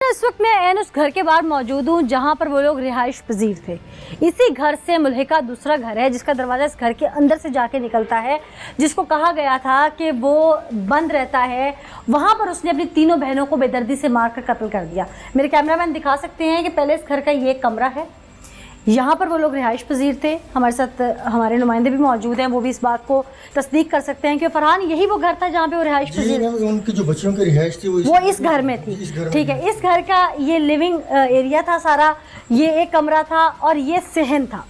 इस वक्त मैं एन उस घर के बाहर मौजूद हूँ जहाँ पर वो लोग रिहाइश पजीर थे। इसी घर से मुल्हिका दूसरा घर है जिसका दरवाज़ा इस घर के अंदर से जाके निकलता है, जिसको कहा गया था कि वो बंद रहता है। वहाँ पर उसने अपनी तीनों बहनों को बेदर्दी से मारकर कत्ल कर दिया। मेरे कैमरामैन दिखा सकते हैं कि पहले इस घर का ये कमरा है, यहाँ पर वो लोग रिहाइश पजीर थे। हमारे साथ हमारे नुमाइंदे भी मौजूद हैं, वो भी इस बात को तस्दीक कर सकते हैं कि फरहान यही वो घर था जहाँ पे वो रिहाइश पजीर, उनकी जो बच्चियों की रिहाइश थी वो इस घर में थी। ठीक है, इस घर का ये लिविंग एरिया था सारा, ये एक कमरा था और ये सहन था।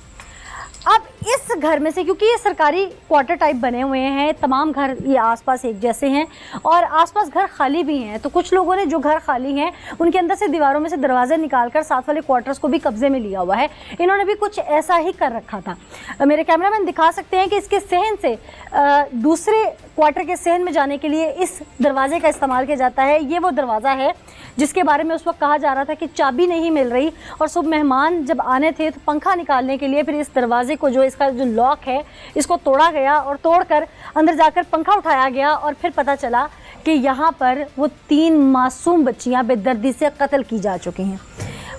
अब इस घर में से, क्योंकि ये सरकारी क्वार्टर टाइप बने हुए हैं, तमाम घर ये आसपास एक जैसे हैं और आसपास घर खाली भी हैं, तो कुछ लोगों ने जो घर खाली हैं उनके अंदर से दीवारों में से दरवाजे निकालकर साथ वाले क्वार्टर्स को भी कब्जे में लिया हुआ है। इन्होंने भी कुछ ऐसा ही कर रखा था। मेरे कैमरामैन दिखा सकते हैं कि इसके सहन से दूसरे क्वार्टर के सहन में जाने के लिए इस दरवाजे का इस्तेमाल किया जाता है। ये वो दरवाज़ा है जिसके बारे में उस वक्त कहा जा रहा था कि चाबी नहीं मिल रही और सुबह मेहमान जब आने थे तो पंखा निकालने के लिए फिर इस दरवाजे को, जो इसका जो लॉक है, इसको तोड़ा गया और तोड़कर अंदर जाकर पंखा उठाया गया और फिर पता चला कि यहाँ पर वो 3 मासूम बच्चियाँ बेदर्दी से कत्ल की जा चुकी हैं।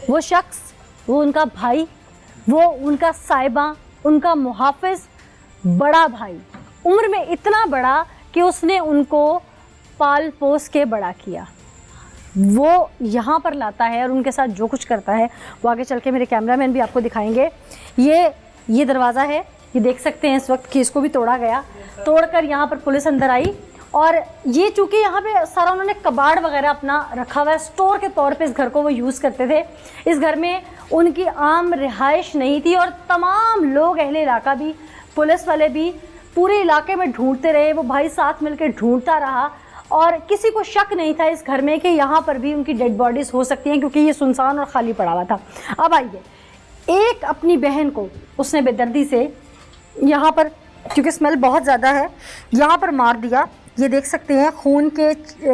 वो शख्स, वो उनका भाई, वो उनका साहिबा, उनका मुहाफिज बड़ा भाई, उम्र में इतना बड़ा कि उसने उनको पाल पोस के बड़ा किया, वो यहाँ पर लाता है और उनके साथ जो कुछ करता है वो आगे चल के मेरे कैमरामैन भी आपको दिखाएंगे। ये दरवाज़ा है, ये देख सकते हैं इस वक्त कि इसको भी तोड़ा गया। तोड़कर यहाँ पर पुलिस अंदर आई और ये चूँकि यहाँ पे सारा उन्होंने कबाड़ वगैरह अपना रखा हुआ है, स्टोर के तौर पे इस घर को वो यूज़ करते थे। इस घर में उनकी आम रिहाइश नहीं थी और तमाम लोग, अहले इलाका भी, पुलिस वाले भी पूरे इलाके में ढूंढते रहे। वो भाई साथ मिलकर ढूंढता रहा और किसी को शक नहीं था इस घर में कि यहाँ पर भी उनकी डेड बॉडीज़ हो सकती हैं, क्योंकि ये सुनसान और ख़ाली पड़ा हुआ था। अब आइए, एक अपनी बहन को उसने बेदर्दी से यहाँ पर, क्योंकि स्मेल बहुत ज़्यादा है, यहाँ पर मार दिया। ये देख सकते हैं खून के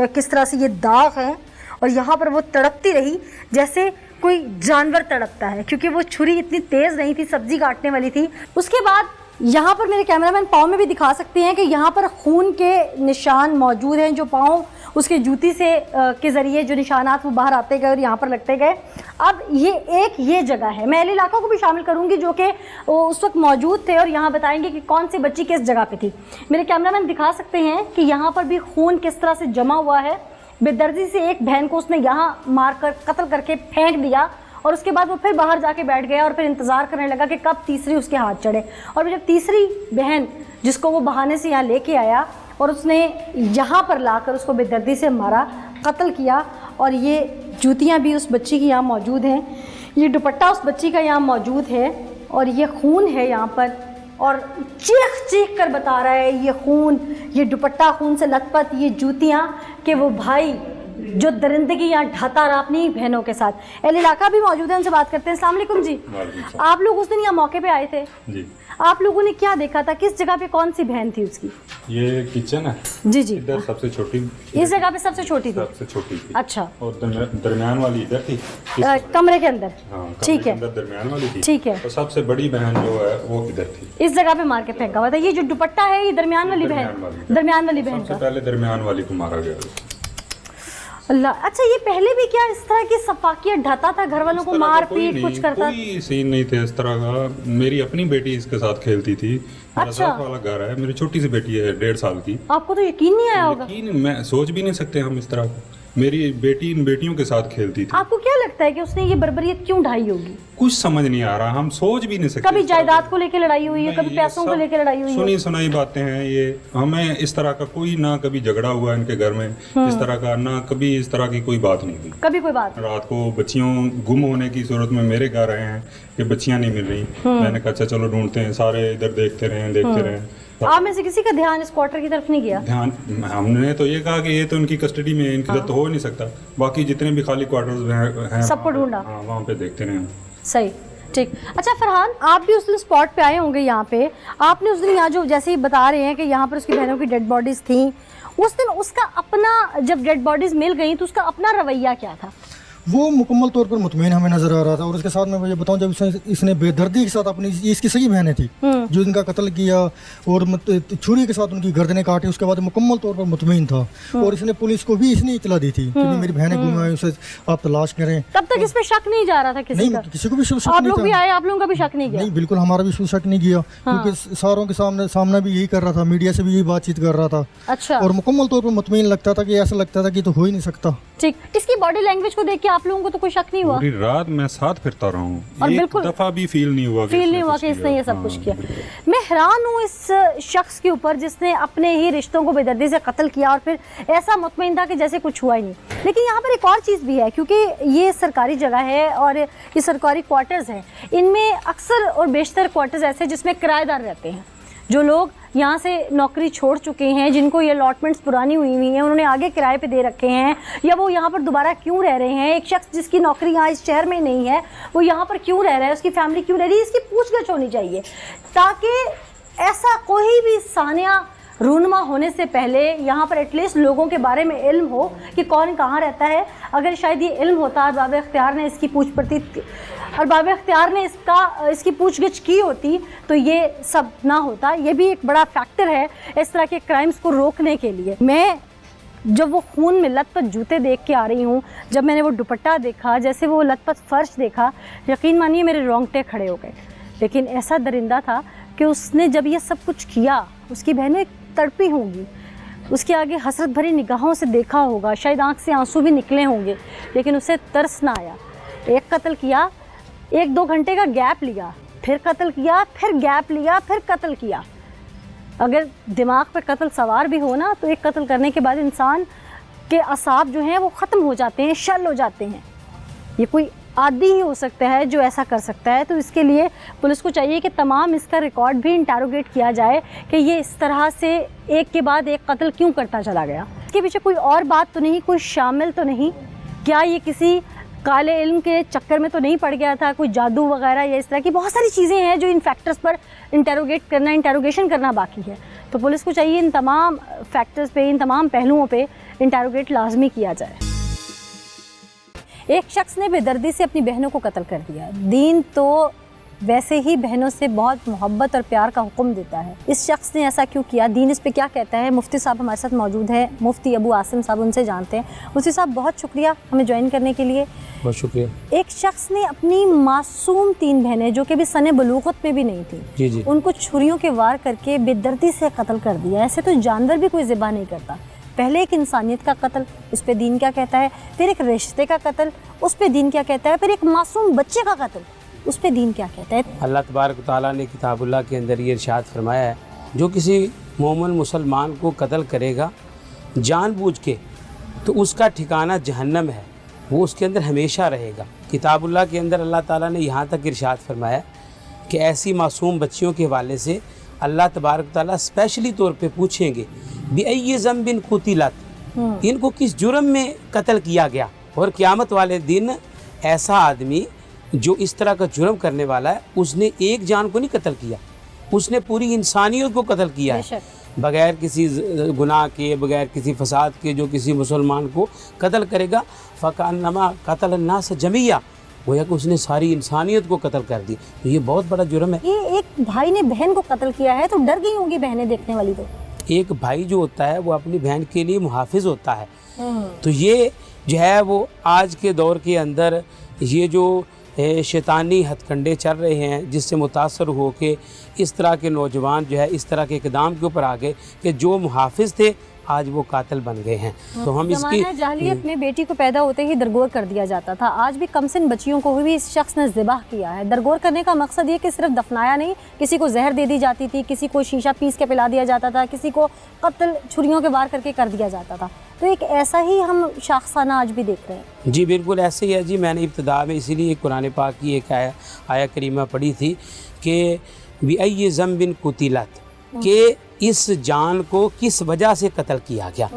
किस तरह से ये दाग हैं और यहाँ पर वो तड़पती रही जैसे कोई जानवर तड़पता है, क्योंकि वो छुरी इतनी तेज़ नहीं थी, सब्ज़ी काटने वाली थी। उसके बाद यहाँ पर मेरे कैमरामैन पाँव में भी दिखा सकते हैं कि यहाँ पर खून के निशान मौजूद हैं, जो पाँव उसके जूती से के ज़रिए जो निशानात वो बाहर आते गए और यहाँ पर लगते गए। अब ये जगह है, मैं अहले इलाका को भी शामिल करूँगी जो कि उस वक्त मौजूद थे और यहाँ बताएंगे कि कौन सी बच्ची किस जगह पे थी। मेरे कैमरामैन दिखा सकते हैं कि यहाँ पर भी खून किस तरह से जमा हुआ है। बेदर्दी से एक बहन को उसने यहाँ मार कर कत्ल करके फेंक दिया और उसके बाद वो फिर बाहर जाके बैठ गया और फिर इंतज़ार करने लगा कि कब तीसरी उसके हाथ चढ़े। और जब तीसरी बहन, जिसको वो बहाने से यहाँ लेके आया और उसने यहाँ पर लाकर उसको बेदर्दी से मारा, कत्ल किया, और ये जूतियाँ भी उस बच्ची की यहाँ मौजूद हैं, ये दुपट्टा उस बच्ची का यहाँ मौजूद है और ये खून है यहाँ पर, और चीख चीख कर बता रहा है ये खून, ये दुपट्टा खून से लथपथ, ये जूतियाँ, कि वो भाई जो दरिंदगी यहाँ ढाता रहा अपनी बहनों के साथ। अहले इलाका भी मौजूद है, उनसे बात करते हैं। अस्सलाम वालेकुम जी, आप लोग उस दिन यहाँ मौके पे आए थे जी, आप लोगों ने क्या देखा था? किस जगह पे कौन सी बहन थी उसकी? ये किचन है जी जी, इधर सबसे छोटी, इस जगह पे सबसे छोटी थी, सबसे छोटी थी। अच्छा, और दरमियान वाली इधर थी, कमरे के अंदर। हाँ, ठीक है, दरमियान वाली थी, ठीक है। और सबसे बड़ी बहन जो है वो इधर थी, इस जगह पे मार के फेंका हुआ था। ये जो दुपट्टा है ये दरमियान वाली बहन, दरमियान वाली बहन सबसे का। पहले दरमियान वाली को मारा गया। अल्लाह, अच्छा, ये पहले भी क्या इस तरह की सफाकियत ढाता था, घर वालों को मार पीट कुछ करता? कोई सीन नहीं थे इस तरह का। मेरी अपनी बेटी इसके साथ खेलती थी, मेरा अच्छा। साथ वाला घर है, मेरी छोटी सी बेटी है 1.5 साल की। आपको तो यकीन नहीं आया होगा? यकीन, मैं सोच भी नहीं सकते हम इस तरह को। मेरी बेटी इन बेटियों के साथ खेलती थी। आपको क्या लगता है कि उसने ये बर्बरियत क्यों ढाई होगी? कुछ समझ नहीं आ रहा, हम सोच भी नहीं सकते। कभी जायदाद को लेकर लड़ाई हुई है, नहीं, कभी ये पैसों को सब लेकर लड़ाई हुई है? सुनी सुनाई बातें हैं ये। हमें इस तरह का कोई, ना कभी झगड़ा हुआ इनके घर में इस तरह का, ना कभी इस तरह की कोई बात नहीं हुई। कभी कोई बात? रात को बच्चियों गुम होने की सूरत में मेरे घर आए हैं कि बच्चियां नहीं मिल रही। मैंने कहा अच्छा चलो ढूंढते हैं, सारे इधर देखते रहे। आप में से किसी का ध्यान इस क्वार्टर की तरफ नहीं गया? ध्यान, हमने तो ये कहा कि ये तो उनकी कस्टडी में है, इनकी तो हो नहीं सकता। बाकी जितने भी खाली क्वार्टर्स हैं सबको ढूंढा? हाँ, वहाँ पे देखते रहे। सही, ठीक। अच्छा फरहान, आप भी उस दिन स्पॉट पे आए होंगे यहाँ पे। आपने उस दिन यहाँ जो, जैसे ही बता रहे हैं कि यहाँ पर उसकी बहनों की डेड बॉडीज थी, उस दिन उसका अपना, जब डेड बॉडीज मिल गई तो उसका अपना रवैया क्या था? वो मुकम्मल तौर पर मुतमईन हमें नजर आ रहा था। और उसके साथ मैं मुझे बताऊं, जब इसने बेदर्दी के साथ अपनी, ये इसकी सगी बहनें थी जो इनका कत्ल किया और छुरी के साथ उनकी गर्दनें काटी, उसके बाद मुकम्मल तौर पर मुतमईन था। और इसने पुलिस को भी इसने इतला दी थी कि भी मेरी बहनें गुम आई, उसे आप तलाश करें। तब तक इस पे शक नहीं जा रहा था किसी का? किसी को भी शक आप नहीं लोग भी था। आए, आप लोगों का भी शक नहीं गया? नहीं, बिल्कुल हमारा भी शक नहीं किया, क्योंकि सारों के सामना भी यही कर रहा था, मीडिया से भी यही बातचीत कर रहा था। अच्छा। और मुकम्मल तौर पर मुतमईन लगता था कि ऐसा लगता था कि तो हो ही नहीं सकता। ठीक, इसकी बॉडी लैंग्वेज को देख के आप लोगों को तो कोई शक नहीं हुआ? पूरी रात मैं साथ फिरता रहा हूँ, और एक बिल्कुल दफा भी फील नहीं हुआ कि इसने ये सब कुछ किया। मैं हैरान हूँ इस शख्स के ऊपर जिसने अपने ही रिश्तों को बेदर्दी से कत्ल किया और फिर ऐसा मुतमईन था कि जैसे कुछ हुआ ही नहीं। लेकिन यहाँ पर एक और चीज़ भी है, क्योंकि ये सरकारी जगह है और ये सरकारी क्वार्टर्स हैं। इनमें अक्सर और बेशतर क्वार्टर्स ऐसे जिसमें किराएदार रहते हैं, जो लोग यहाँ से नौकरी छोड़ चुके हैं, जिनको ये अलॉटमेंट्स पुरानी हुई हैं, उन्होंने आगे किराए पे दे रखे हैं, या वो यहाँ पर दोबारा क्यों रह रहे हैं। एक शख्स जिसकी नौकरी यहाँ इस शहर में नहीं है, वो यहाँ पर क्यों रह रहा है, उसकी फैमिली क्यों रह रही है, इसकी पूछगछ होनी चाहिए, ताकि ऐसा कोई भी सानिया रूनमा होने से पहले यहाँ पर एटलीस्ट लोगों के बारे में इल्म हो कि कौन कहाँ रहता है। अगर शायद ये इल्म होता, अरबाब इख्तियार ने इसकी इसकी पूछगिछ की होती, तो ये सब ना होता। ये भी एक बड़ा फैक्टर है इस तरह के क्राइम्स को रोकने के लिए। मैं जब वो खून में लथपथ जूते देख के आ रही हूँ, जब मैंने वो दुपट्टा देखा, जैसे वो लथपथ फर्श देखा, यकीन मानिए मेरे रोंगटे खड़े हो गए। लेकिन ऐसा दरिंदा था कि उसने जब ये सब कुछ किया, उसकी बहनें तड़पी होंगी, उसके आगे हसरत भरी निगाहों से देखा होगा, शायद आंख से आंसू भी निकले होंगे, लेकिन उसे तरस ना आया। एक कत्ल किया, 1-2 घंटे का गैप लिया, फिर कत्ल किया, फिर गैप लिया, फिर कत्ल किया। अगर दिमाग पे कत्ल सवार भी हो ना, तो एक कत्ल करने के बाद इंसान के असाब जो हैं वो ख़त्म हो जाते हैं, शल हो जाते हैं। ये कोई आदि ही हो सकता है जो ऐसा कर सकता है। तो इसके लिए पुलिस को चाहिए कि तमाम इसका रिकॉर्ड भी इंटरोगेट किया जाए कि ये इस तरह से एक के बाद एक कत्ल क्यों करता चला गया। इसके पीछे कोई और बात तो नहीं, कोई शामिल तो नहीं? क्या ये किसी काले इल्म के चक्कर में तो नहीं पड़ गया था, कोई जादू वगैरह या इस तरह की बहुत सारी चीज़ें हैं जो इन फैक्टर्स पर इंटेरोगेशन करना बाकी है। तो पुलिस को चाहिए इन तमाम फैक्टर्स पे, इन तमाम पहलुओं पे इंटेरोगेट लाजमी किया जाए। एक शख्स ने बेदर्दी से अपनी बहनों को कत्ल कर दिया। दीन तो वैसे ही बहनों से बहुत मोहब्बत और प्यार का हुक्म देता है। इस शख्स ने ऐसा क्यों किया, दीन इस पे क्या कहता है? मुफ्ती साहब हमारे साथ मौजूद है, मुफ्ती अबू आसिम साहब, उनसे जानते हैं। मुफ्ती साहब बहुत शुक्रिया हमें ज्वाइन करने के लिए। बहुत शुक्रिया। एक शख्स ने अपनी मासूम 3 बहनें, जो कि भी सने बलूगत में भी नहीं थी, जी, उनको छुरियों के वार करके बेदर्दी से कत्ल कर दिया। ऐसे तो जानवर भी कोई ज़िबा नहीं करता। पहले एक इंसानियत का कत्ल, उस पर दीन क्या कहता है, फिर एक रिश्ते का कत्ल, उस पर दीन क्या कहता है, फिर एक मासूम बच्चे का कत्ल, उस पे दीन क्या कहता है। अल्लाह तबारक तआला ने किताबुल्लाह के अंदर ये इरशाद फरमाया है, जो किसी मोमिन मुसलमान को कत्ल करेगा जानबूझ के, तो उसका ठिकाना जहन्नम है, वो उसके अंदर हमेशा रहेगा। किताबुल्लाह के अंदर अल्लाह ताला ने यहाँ तक इरशाद फरमाया कि ऐसी मासूम बच्चियों के हवाले से अल्लाह तबारक तआला स्पेशली तौर पे पूछेंगे बिअय्यि ज़ंबिन कुतिलत, इनको किस जुर्म में कत्ल किया गया। और क़यामत वाले दिन ऐसा आदमी जो इस तरह का जुर्म करने वाला है, उसने एक जान को नहीं कत्ल किया, उसने पूरी इंसानियत को कत्ल किया है, बग़ैर किसी गुनाह के, बग़ैर किसी फसाद के। जो किसी मुसलमान को कत्ल करेगा फ़कान्नमा क़तल अन्नास जमीया, गोया कि उसने सारी इंसानियत को कत्ल कर दी। तो ये बहुत बड़ा जुर्म है। ये एक भाई ने बहन को कत्ल किया है, तो डर गई होंगी बहनें देखने वाली। तो एक भाई जो होता है वो अपनी बहन के लिए मुहाफिज होता है। तो ये जो है वो आज के दौर के अंदर ये जो शैतानी हथकंडे चल रहे हैं, जिससे मुतासर हो के इस तरह के नौजवान जो है इस तरह के इक़दाम के ऊपर आ गए कि जो मुहाफिज थे आज वो कातिल बन गए हैं। तो हम इसकी जाहिलियत में बेटी को पैदा होते ही दरगोर कर दिया जाता था। आज भी कमसिन बच्चियों को भी इस शख्स ने ज़िबाह किया है। दरगोर करने का मकसद ये कि सिर्फ दफनाया नहीं, किसी को जहर दे दी जाती थी, किसी को शीशा पीस के पिला दिया जाता था, किसी को कत्ल छुरियों के वार करके कर दिया जाता था। तो एक ऐसा ही हम शाखसाना आज भी देख रहे हैं। जी बिल्कुल ऐसे ही है जी। मैंने इब्तिदा में इसीलिए कुरान पाक की एक आया करीमा पढ़ी थी कि बिअय्यि ज़ंबिन कुतिलत, के इस जान को किस वजह से कत्ल किया गया।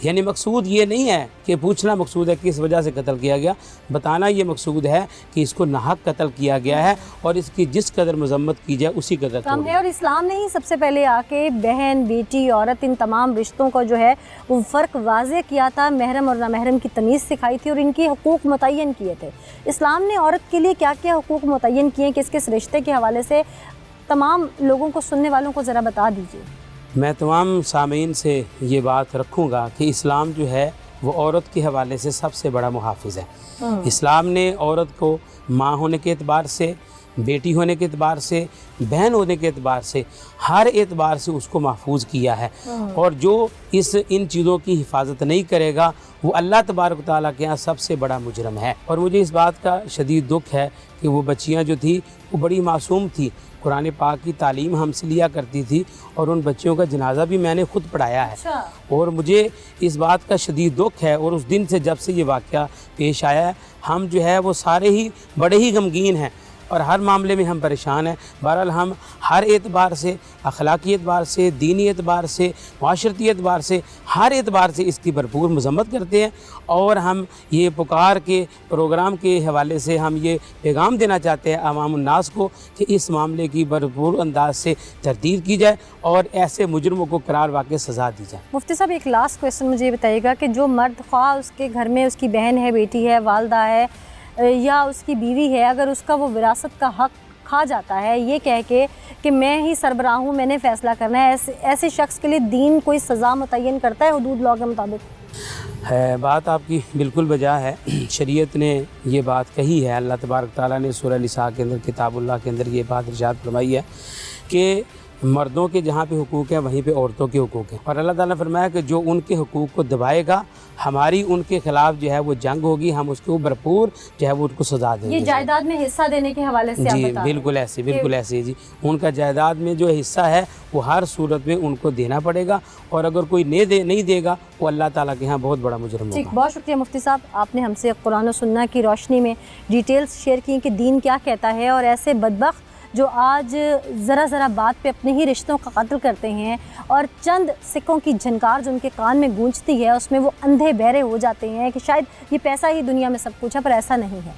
यानी मकसूद ये नहीं है कि पूछना मकसूद है किस वजह से कत्ल किया गया, बताना ये मकसूद है कि इसको नाहक कत्ल किया गया है और इसकी जिस कदर मजम्मत की जाए उसी कदर कम है। और इस्लाम ने ही सबसे पहले आके बहन, बेटी, औरत, इन तमाम रिश्तों को जो है वो फ़र्क वाज़े किया था, महरम और नामहरम की तमीज़ सिखाई थी और इनके हुकूक मुतय्यन किए थे। इस्लाम ने औरत के लिए क्या क्या हुकूक मुतय्यन किए, किस किस रिश्ते के हवाले से तमाम लोगों को, सुनने वालों को ज़रा बता दीजिए। मैं तमाम सामीन से ये बात रखूँगा कि इस्लाम जो है वो औरत के हवाले से सबसे बड़ा मुहाफ़िज़ है। इस्लाम ने औरत को माँ होने के एतबार से, बेटी होने के एतबार से, बहन होने के एतबार से, हर एतबार से उसको महफूज किया है। और जो इन चीज़ों की हिफाजत नहीं करेगा वो अल्लाह तबारक तआला के यहाँ सबसे बड़ा मुजरम है। और मुझे इस बात का शदीद दुख है कि वो बच्चियाँ जो थी वो बड़ी मासूम थी, कुरान पाक की तालीम हमसे लिया करती थी और उन बच्चियों का जनाजा भी मैंने खुद पढ़ाया है। और मुझे इस बात का शदीद दुख है। और उस दिन से जब से ये वाक़या पेश आया है, हम जो है वो सारे ही बड़े ही गमगीन हैं और हर मामले में हम परेशान हैं। बहरहाल हम हर एतबार से, अखलाकी एतबार से, दीनी एतबार से, माशरती एतबार से, हर एतबार से इसकी भरपूर मजम्मत करते हैं। और हम ये पुकार के प्रोग्राम के हवाले से हम ये पैगाम देना चाहते हैं अवामुन्नास को कि इस मामले की भरपूर अंदाज से तरदीद की जाए और ऐसे मुजरमों को करार वाक़ई सज़ा दी जाए। मुफ्ती साहब, एक लास्ट क्वेश्चन मुझे ये बताइएगा कि जो मर्द, ख्वाह उसके घर में उसकी बहन है, बेटी है, वालदा है या उसकी बीवी है, अगर उसका वो विरासत का हक़ खा जाता है ये कह के कि मैं ही सरबराह हूँ, मैंने फ़ैसला करना है, ऐसे शख्स के लिए दीन कोई सज़ा मुतय्यन करता है हुदूद लॉ के मुताबिक? है, बात आपकी बिल्कुल बजा है। शरीयत ने ये बात कही है, अल्लाह तबारक ताला ने सूरह निसा के अंदर, किताबुल्लाह के अंदर ये बात इरशाद फरमाई है कि मर्दों के जहाँ पे हुकूक हैं वहीं पे औरतों के हुकूक हैं। और अल्लाह ताला ने फरमाया कि जो उनके हुकूक को दबाएगा हमारी उनके खिलाफ जो है वो जंग होगी, हम उसको भरपूर जो है वो उनको सजा देंगे। ये जायदाद में हिस्सा देने के हवाले से जी बिल्कुल ऐसे, बिल्कुल ऐसे जी। उनका जायदाद में जो हिस्सा है वो हर सूरत में उनको देना पड़ेगा और अगर कोई नहीं देगा वो अल्लाह ताला के यहाँ बहुत बड़ा मुजरम होगा। बहुत शुक्रिया मुफ्ती साहब, आपने हमसे कुरान और सुन्नह की रोशनी में डिटेल्स शेयर की कि दीन क्या कहता है और ऐसे बदबख्त जो आज ज़रा बात पे अपने ही रिश्तों का कत्ल करते हैं और चंद सिक्कों की झनकार जो उनके कान में गूंजती है उसमें वो अंधे बहरे हो जाते हैं कि शायद ये पैसा ही दुनिया में सब कुछ है, पर ऐसा नहीं है।